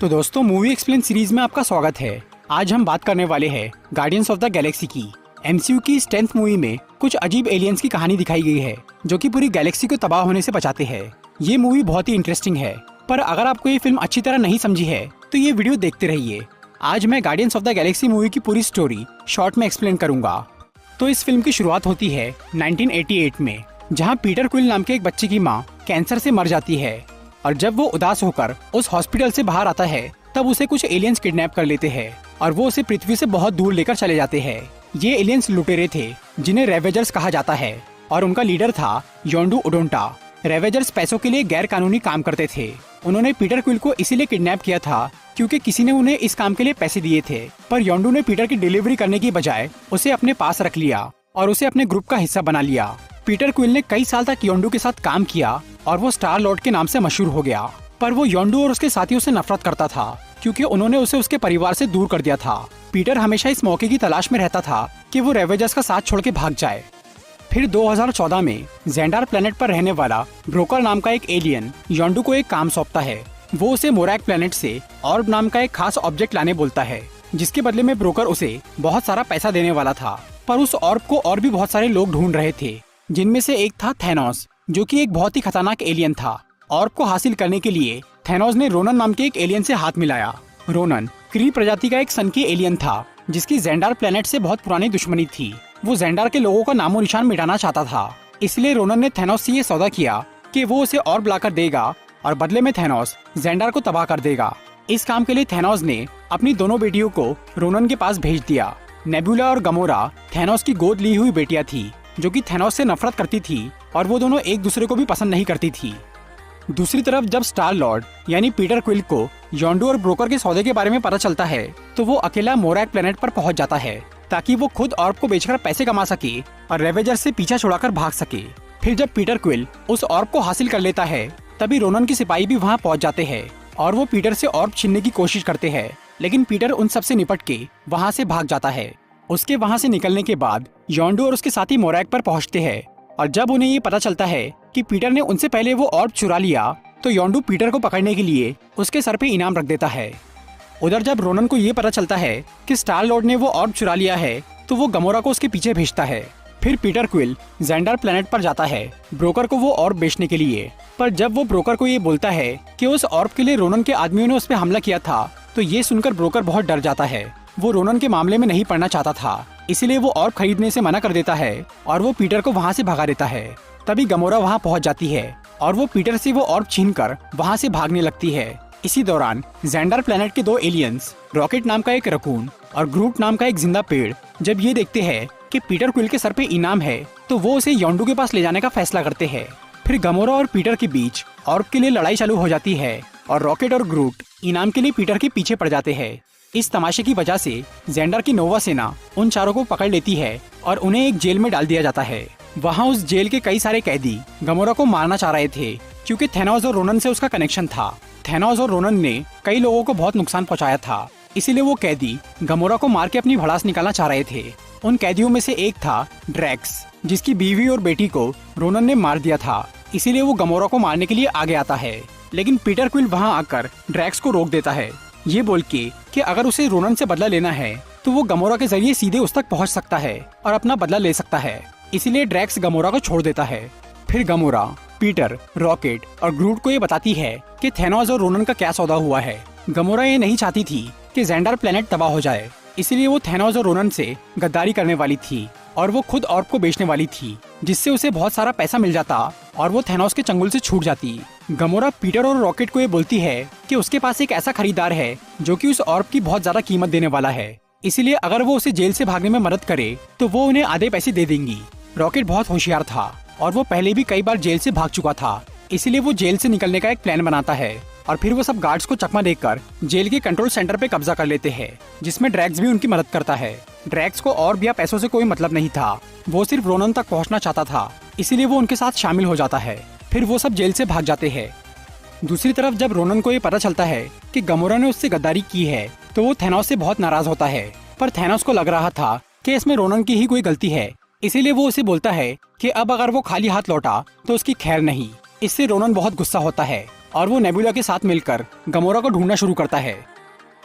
तो दोस्तों movie explain series में आपका स्वागत है। आज हम बात करने वाले हैं गार्डियंस ऑफ द गैलेक्सी की। एमसीयू की इस 10th मूवी में कुछ अजीब एलियंस की कहानी दिखाई गई है जो कि पूरी गैलेक्सी को तबाह होने से बचाते हैं। ये मूवी बहुत ही इंटरेस्टिंग है, पर अगर आपको ये फिल्म अच्छी तरह नहीं समझी है तो ये वीडियो देखते रहिए। आज मैं guardians of the Galaxy movie की पूरी स्टोरी शॉर्ट में एक्सप्लेन करूंगा। तो इस फिल्म की शुरुआत होती है 1988 में, जहाँ पीटर क्विल नाम के एक बच्चे की माँ कैंसर से मर जाती है और जब वो उदास होकर उस हॉस्पिटल से बाहर आता है तब उसे कुछ एलियंस किडनैप कर लेते हैं और वो उसे पृथ्वी से बहुत दूर लेकर चले जाते हैं। ये एलियंस लुटेरे थे जिन्हें रेवेजर्स कहा जाता है और उनका लीडर था योंडू ओडोंटा। रेवेजर्स पैसों के लिए गैर कानूनी काम करते थे। उन्होंने पीटर क्विल को इसीलिए किडनैप किया था क्योंकि किसी ने उन्हें इस काम के लिए पैसे दिए थे, पर योंडू ने पीटर की डिलीवरी करने की बजाय उसे अपने पास रख लिया और उसे अपने ग्रुप का हिस्सा बना लिया। पीटर क्विल ने कई साल तक योंडू के साथ काम किया और वो स्टार लॉर्ड के नाम से मशहूर हो गया, पर वो योंडू और उसके साथियों से नफरत करता था क्योंकि उन्होंने उसे उसके परिवार से दूर कर दिया था। पीटर हमेशा इस मौके की तलाश में रहता था कि वो रेवेजर्स का साथ छोड़ के भाग जाए। फिर 2014 में जेंडार प्लेनेट पर रहने वाला ब्रोकर नाम का एक एलियन योंडू को एक काम सौंपता है। वो उसे मोरैक प्लेनेट से ऑर्ब नाम का एक खास ऑब्जेक्ट लाने बोलता है, जिसके बदले में ब्रोकर उसे बहुत सारा पैसा देने वाला था। पर उस ऑर्ब को और भी बहुत सारे लोग ढूंढ रहे थे, जिनमें से एक था थैनोस, जो कि एक बहुत ही खतरनाक एलियन था। ऑर्ब को हासिल करने के लिए थैनोस ने रोनन नाम के एक एलियन से हाथ मिलाया। रोनन क्री प्रजाति का एक सन की एलियन था जिसकी जेंडार प्लेनेट से बहुत पुरानी दुश्मनी थी। वो जेंडार के लोगों का नामो निशान मिटाना चाहता था, इसलिए रोनन ने थैनोस से ये सौदा किया कि वो उसे ऑर्ब लाकर देगा और बदले में थैनोस जेंडार को तबाह कर देगा। इस काम के लिए थैनोस ने अपनी दोनों बेटियों को रोनन के पास भेज दिया। नेबुला और गमोरा थैनोस की गोद ली हुई बेटियां थी जो कि थैनोस से नफरत करती थी और वो दोनों एक दूसरे को भी पसंद नहीं करती थी। दूसरी तरफ जब स्टार लॉर्ड यानी पीटर क्विल को योंडू और ब्रोकर के सौदे के बारे में पता चलता है तो वो अकेला मोरैक प्लेनेट पर पहुंच जाता है ताकि वो खुद ऑर्ब को बेचकर पैसे कमा सके और रेवेजर से पीछा छुड़ाकर भाग सके। फिर जब पीटर क्विल उस ऑर्ब को हासिल कर लेता है तभी रोनन की सिपाही भी वहाँ पहुँच जाते हैं और वो पीटर से ऑर्ब छीनने की कोशिश करते हैं, लेकिन पीटर उन सब से निपट के वहाँ से भाग जाता है। उसके वहाँ से निकलने के बाद योंडू और उसके साथी मोरैक पर पहुँचते हैं और जब उन्हें ये पता चलता है कि पीटर ने उनसे पहले वो ऑर्ब चुरा लिया तो योंडू पीटर को पकड़ने के लिए उसके सर पे इनाम रख देता है। उधर जब रोनन को ये पता चलता है कि स्टार लॉर्ड ने वो ऑर्ब चुरा लिया है तो वो गमोरा को उसके पीछे भेजता है। फिर पीटर क्विल जेंडार प्लेनेट पर जाता है ब्रोकर को वो ऑर्ब बेचने के लिए, पर जब वो ब्रोकर को ये बोलता है कि उस ऑर्ब के लिए रोनन के आदमियों ने उस पर हमला किया था तो ये सुनकर ब्रोकर बहुत डर जाता है। वो रोनन के मामले में नहीं पड़ना चाहता था, इसीलिए वो ऑर्ब खरीदने से मना कर देता है और वो पीटर को वहाँ से भगा देता है। तभी गमोरा वहाँ पहुँच जाती है और वो पीटर से वो ऑर्ब छीनकर वहाँ से भागने लगती है। इसी दौरान जेंडार प्लेनेट के दो एलियंस रॉकेट नाम का एक रकून और ग्रूट नाम का एक जिंदा पेड़ जब ये देखते हैं कि पीटर क्विल के सर पे इनाम है तो वो उसे योंडू के पास ले जाने का फैसला करते हैं। फिर गमोरा और पीटर के बीच ऑर्ब के लिए लड़ाई चालू हो जाती है और रॉकेट और ग्रूट इनाम के लिए पीटर के पीछे पड़ जाते हैं। इस तमाशे की वजह से जेंडार की नोवा सेना उन चारों को पकड़ लेती है और उन्हें एक जेल में डाल दिया जाता है। वहाँ उस जेल के कई सारे कैदी गमोरा को मारना चाह रहे थे क्योंकि थैनोस और रोनन से उसका कनेक्शन था। थैनोस और रोनन ने कई लोगों को बहुत नुकसान पहुंचाया था, इसीलिए वो कैदी गमोरा को मार के अपनी भड़ास निकालना चाह रहे थे। उन कैदियों में से एक था ड्रैक्स, जिसकी बीवी और बेटी को रोनन ने मार दिया था, इसीलिए वो गमोरा को मारने के लिए आगे आता है। लेकिन पीटर क्विल वहाँ आकर ड्रैक्स को रोक देता है, ये बोल के कि अगर उसे रोनन से बदला लेना है तो वो गमोरा के जरिए सीधे उस तक पहुँच सकता है और अपना बदला ले सकता है। इसीलिए ड्रैक्स गमोरा को छोड़ देता है। फिर गमोरा पीटर, रॉकेट और ग्रूट को ये बताती है कि थैनोस और रोनन का क्या सौदा हुआ है। गमोरा ये नहीं चाहती थी कि जेंडार प्लेनेट तबाह हो जाए, इसलिए वो थैनोस और रोनन से गद्दारी करने वाली थी और वो खुद ऑर्ब को बेचने वाली थी, जिससे उसे बहुत सारा पैसा मिल जाता और वो थैनोस के चंगुल से छूट जाती। गमोरा पीटर और रॉकेट को ये बोलती है कि उसके पास एक ऐसा खरीदार है जो कि उस ऑर्ब की बहुत ज्यादा कीमत देने वाला है, इसीलिए अगर वो उसे जेल से भागने में मदद करे तो वो उन्हें आधे पैसे दे देंगी। रॉकेट बहुत होशियार था और वो पहले भी कई बार जेल से भाग चुका था, इसीलिए वो जेल से निकलने का एक प्लान बनाता है और फिर वो सब गार्ड्स को चकमा देकर जेल के कंट्रोल सेंटर पे कब्जा कर लेते हैं, जिसमें ड्रैक्स भी उनकी मदद करता है। ड्रैक्स को और या पैसों से कोई मतलब नहीं था, वो सिर्फ रोनन तक पहुंचना चाहता था, इसीलिए वो उनके साथ शामिल हो जाता है। फिर वो सब जेल से भाग जाते हैं। दूसरी तरफ जब रोनन को ये पता चलता है कि गमोरा ने उससे गद्दारी की है तो वो थैनोस से बहुत नाराज होता है, पर थैनोस को लग रहा था कि इसमें रोनन की ही कोई गलती है, इसीलिए वो उसे बोलता है कि अब अगर वो खाली हाथ लौटा तो उसकी खैर नहीं। इससे रोनन बहुत गुस्सा होता है और वो नेबुला के साथ मिलकर गमोरा को ढूंढना शुरू करता है।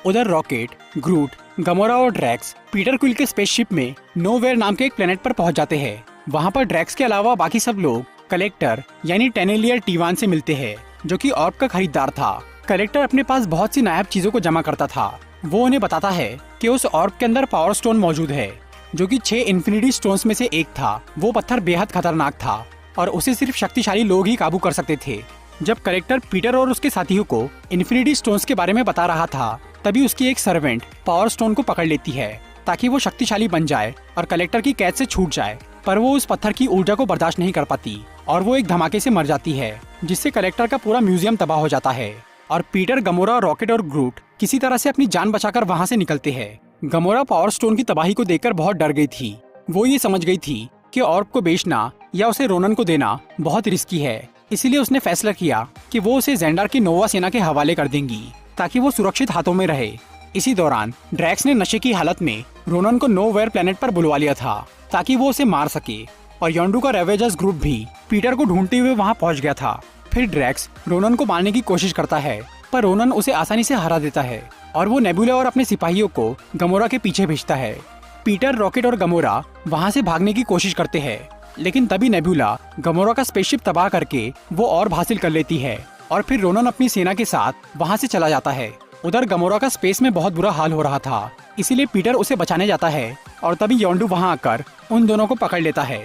उधर रॉकेट, ग्रूट, गमोरा और ड्रैक्स पीटर क्विल के स्पेसशिप में नोवेयर नाम के एक प्लेनेट पर पहुंच जाते हैं। वहां पर ड्रैक्स के अलावा बाकी सब लोग कलेक्टर यानी टेनेलियर टी1 से मिलते हैं, जो कि ऑर्ब का खरीदार था। कलेक्टर अपने पास बहुत सी नायाब चीजों को जमा करता था। वो उन्हें बताता है कि उस ऑर्ब के अंदर पावर स्टोन मौजूद है, जो कि 6 इन्फिनिटी स्टोन्स में से एक था। वो पत्थर बेहद खतरनाक था और उसे सिर्फ शक्तिशाली लोग ही काबू कर सकते थे। जब कलेक्टर पीटर और उसके साथियों को इन्फिनिटी स्टोन्स के बारे में बता रहा था, तभी उसकी एक सर्वेंट पावर स्टोन को पकड़ लेती है ताकि वो शक्तिशाली बन जाए और कलेक्टर की कैद से छूट जाए। पर वो उस पत्थर की ऊर्जा को बर्दाश्त नहीं कर पाती और वो एक धमाके से मर जाती है, जिससे कलेक्टर का पूरा म्यूजियम तबाह हो जाता है। और पीटर, गमोरा, रॉकेट और ग्रूट किसी तरह से अपनी जान बचाकर वहाँ से निकलते हैं। गमोरा पावर स्टोन की तबाही को देखकर बहुत डर गई थी। वो ये समझ गई थी कि ऑर्ब को बेचना या उसे रोनन को देना बहुत रिस्की है, इसीलिए उसने फैसला किया कि वो उसे जेंडार की नोवा सेना के हवाले कर देंगी ताकि वो सुरक्षित हाथों में रहे। इसी दौरान ड्रैक्स ने नशे की हालत में रोनन को नोवेयर प्लेनेट पर बुलवा लिया था ताकि वो उसे मार सके, और योंडू का रेवेजर्स ग्रुप भी पीटर को ढूंढते हुए वहाँ पहुँच गया था। फिर ड्रैक्स रोनन को मारने की कोशिश करता है, पर रोनन उसे आसानी से हरा देता है और वो नेबुला और अपने सिपाहियों को गमोरा के पीछे भेजता है। पीटर, रॉकेट और गमोरा वहाँ से भागने की कोशिश करते हैं, लेकिन तभी नेबुला गमोरा का स्पेसशिप तबाह करके वो ऑर्ब हासिल कर लेती है और फिर रोनन अपनी सेना के साथ वहाँ से चला जाता है। उधर गमोरा का स्पेस में बहुत बुरा हाल हो रहा था, इसीलिए पीटर उसे बचाने जाता है और तभी योंडू वहाँ आकर उन दोनों को पकड़ लेता है।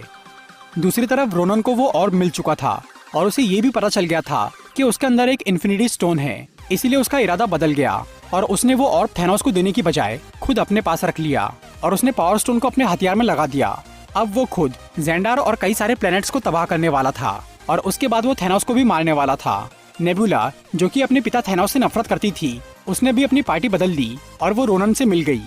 दूसरी तरफ रोनन को वो ऑर्ब मिल चुका था और उसे ये भी पता चल गया था कि उसके अंदर एक इन्फिनिटी स्टोन है, इसीलिए उसका इरादा बदल गया और उसने वो ऑर्ब थैनोस को देने की बजाय खुद अपने पास रख लिया और उसने पावर स्टोन को अपने हथियार में लगा दिया। अब वो खुद जेंडार और कई सारे प्लैनेट्स को तबाह करने वाला था और उसके बाद वो थैनोस को भी मारने वाला था। नेबुला, जो कि अपने पिता थैनोस से नफरत करती थी, उसने भी अपनी पार्टी बदल दी और वो रोनन से मिल गई।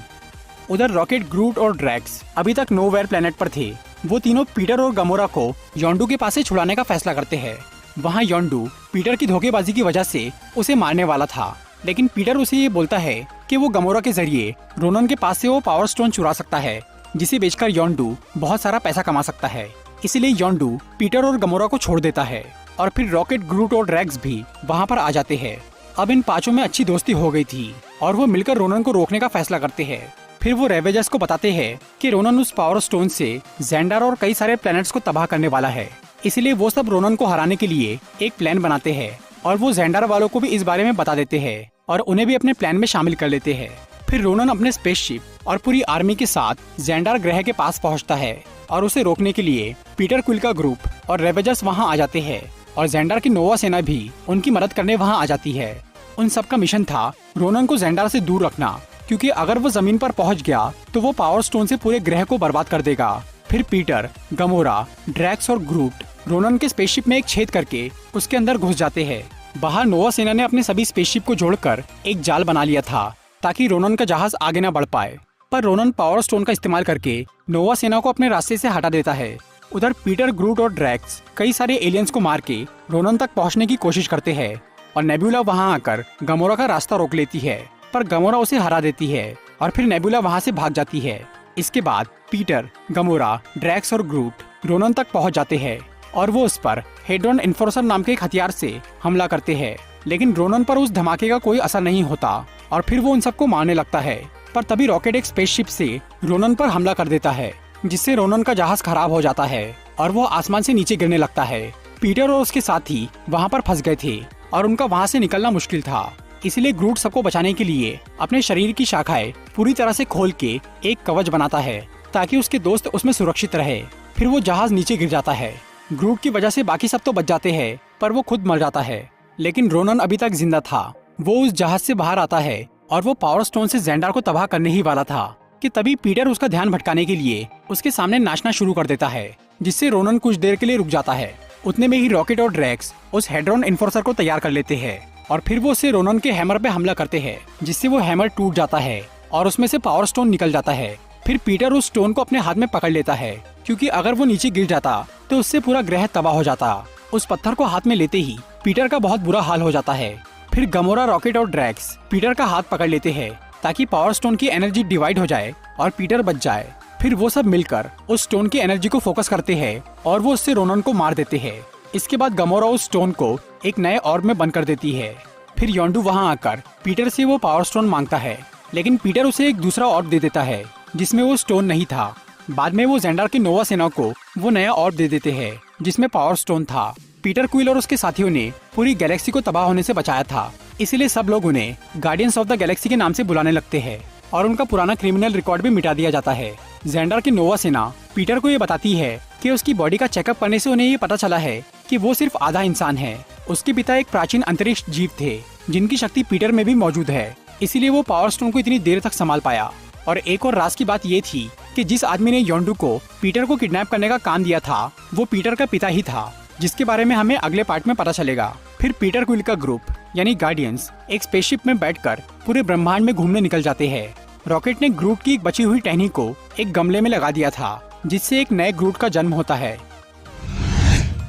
उधर रॉकेट, ग्रूट और ड्रैक्स अभी तक नोवेयर प्लेनेट पर थे। वो तीनों पीटर और गमोरा को योंडू के पास से छुड़ाने का फैसला करते हैं। वहाँ योंडू पीटर की धोखेबाजी की वजह से उसे मारने वाला था, लेकिन पीटर उसे ये बोलता है कि वो गमोरा के जरिए रोनन के पास से वो पावर स्टोन चुरा सकता है, जिसे बेचकर योंडू बहुत सारा पैसा कमा सकता है। इसीलिए योंडू पीटर और गमोरा को छोड़ देता है और फिर रॉकेट, ग्रूट और ड्रैक्स भी वहाँ पर आ जाते हैं। अब इन पांचों में अच्छी दोस्ती हो गई थी और वो मिलकर रोनन को रोकने का फैसला करते हैं। फिर वो रेवेजर्स को बताते हैं कि रोनन उस पावर स्टोन से जेंडार और कई सारे प्लैनेट्स को तबाह करने वाला है, इसलिए वो सब रोनन को हराने के लिए एक प्लान बनाते हैं और वो जेंडार वालों को भी इस बारे में बता देते हैं और उन्हें भी अपने प्लान में शामिल कर लेते हैं। फिर रोनन अपने स्पेसशिप और पूरी आर्मी के साथ जेंडार ग्रह के पास पहुंचता है और उसे रोकने के लिए पीटर क्विल का ग्रुप और रेवेजर्स वहां आ जाते हैं और जेंडार की नोवा सेना भी उनकी मदद करने वहां आ जाती है। उन सबका मिशन था रोनन को जेंडार से दूर रखना, क्योंकि अगर वो जमीन पर पहुंच गया तो वो पावर स्टोन से पूरे ग्रह को बर्बाद कर देगा। फिर पीटर, गमोरा, ड्रैक्स और ग्रूट रोनन के स्पेसशिप में एक छेद करके उसके अंदर घुस जाते हैं। बाहर नोवा सेना ने अपने सभी स्पेसशिप को जोड़कर एक जाल बना लिया था ताकि रोनन का जहाज आगे न बढ़ पाए, पर रोनन पावर स्टोन का इस्तेमाल करके नोवा सेना को अपने रास्ते से हटा देता है। उधर पीटर, ग्रूट और ड्रैक्स कई सारे एलियंस को मार के रोनन तक पहुंचने की कोशिश करते हैं और नेबुला वहां आकर गमोरा का रास्ता रोक लेती है, पर गमोरा उसे हरा देती है और फिर नेबुला वहां से भाग जाती है। इसके बाद पीटर, गमोरा, ड्रैक्स और ग्रूट रोनन तक पहुंच जाते हैं और वो उस पर हेड्रॉन इन्फोर्सर नाम के एक हथियार से हमला करते हैं, लेकिन रोनन पर उस धमाके का कोई असर नहीं होता और फिर वो उन सबको मारने लगता है। पर तभी रॉकेट एक स्पेसशिप से रोनन पर हमला कर देता है, जिससे रोनन का जहाज खराब हो जाता है और वो आसमान से नीचे गिरने लगता है। पीटर और उसके साथी वहाँ पर फंस गए थे और उनका वहाँ से निकलना मुश्किल था, इसलिए ग्रूट सबको बचाने के लिए अपने शरीर की शाखाएं पूरी तरह से खोल के एक कवच बनाता है ताकि उसके दोस्त उसमें सुरक्षित रहे। फिर वो जहाज नीचे गिर जाता है। ग्रूट की वजह से बाकी सब तो बच जाते हैं, पर वो खुद मर जाता है, लेकिन रोनन अभी तक जिंदा था। वो उस जहाज से बाहर आता है और वो पावर स्टोन से जेंडार को तबाह करने ही वाला था कि तभी पीटर उसका ध्यान भटकाने के लिए उसके सामने नाचना शुरू कर देता है, जिससे रोनन कुछ देर के लिए रुक जाता है। उतने में ही रॉकेट और ड्रैक्स उस हेड्रॉन इन्फोर्सर को तैयार कर लेते हैं और फिर वो उससे रोनन के हैमर पे हमला करते हैं, जिससे वो हैमर टूट जाता है और उसमें से पावर स्टोन निकल जाता है। फिर पीटर उस स्टोन को अपने हाथ में पकड़ लेता है, क्योंकि अगर वो नीचे गिर जाता तो उससे पूरा ग्रह तबाह हो जाता। उस पत्थर को हाथ में लेते ही पीटर का बहुत बुरा हाल हो जाता है। फिर गमोरा, रॉकेट और ड्रैक्स पीटर का हाथ पकड़ लेते हैं ताकि पावर स्टोन की एनर्जी डिवाइड हो जाए और पीटर बच जाए। फिर वो सब मिलकर उस स्टोन की एनर्जी को फोकस करते हैं और वो उससे रोनन को मार देते हैं। इसके बाद गमोरा उस स्टोन को एक नए ऑर्ब में बंद कर देती है। फिर योंडू वहां आकर पीटर से वो पावर स्टोन मांगता है, लेकिन पीटर उसे एक दूसरा ऑर्ब दे देता है जिसमें वो स्टोन नहीं था। बाद में वो जेंडार की नोवा सेना को वो नया ऑर्ब दे देते हैं जिसमें पावर स्टोन था। पीटर क्विल और उसके साथियों ने पूरी गैलेक्सी को तबाह होने से बचाया था, इसीलिए सब लोग उन्हें गार्डियंस ऑफ द गैलेक्सी के नाम से बुलाने लगते हैं और उनका पुराना क्रिमिनल रिकॉर्ड भी मिटा दिया जाता है। जेंडार की नोवा सेना पीटर को ये बताती है कि उसकी बॉडी का चेकअप करने से उन्हें ये पता चला है कि वो सिर्फ आधा इंसान है। उसके पिता एक प्राचीन अंतरिक्ष जीव थे जिनकी शक्ति पीटर में भी मौजूद है, इसीलिए वो पावर स्टोन को इतनी देर तक संभाल पाया। और एक और राज की बात ये थी कि जिस आदमी ने योंडू को पीटर को किडनैप करने का काम दिया था वो पीटर का पिता ही था, जिसके बारे में हमें अगले पार्ट में पता चलेगा। फिर पीटर क्विल का ग्रुप यानी गार्डियंस एक स्पेसशिप में बैठकर पूरे ब्रह्मांड में घूमने निकल जाते हैं। रॉकेट ने ग्रूट की एक बची हुई टहनी को एक गमले में लगा दिया था जिससे एक नए ग्रूट का जन्म होता है।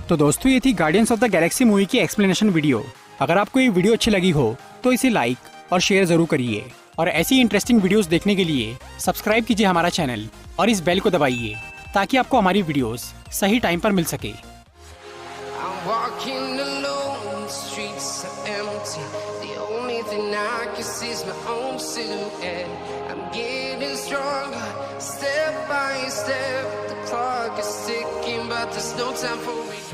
तो दोस्तों, ये थी guardians of the Galaxy movie की एक्सप्लेनेशन वीडियो। अगर आपको ये वीडियो अच्छी लगी हो तो इसे लाइक और शेयर जरूर करिए और ऐसी इंटरेस्टिंग वीडियोस देखने के लिए सब्सक्राइब कीजिए हमारा चैनल और इस बेल को दबाइए ताकि आपको हमारी वीडियोस सही टाइम पर मिल सके। Walking alone, the streets are empty. The only thing I can see is my own silhouette. I'm getting stronger, step by step. The clock is ticking, but there's no time for me.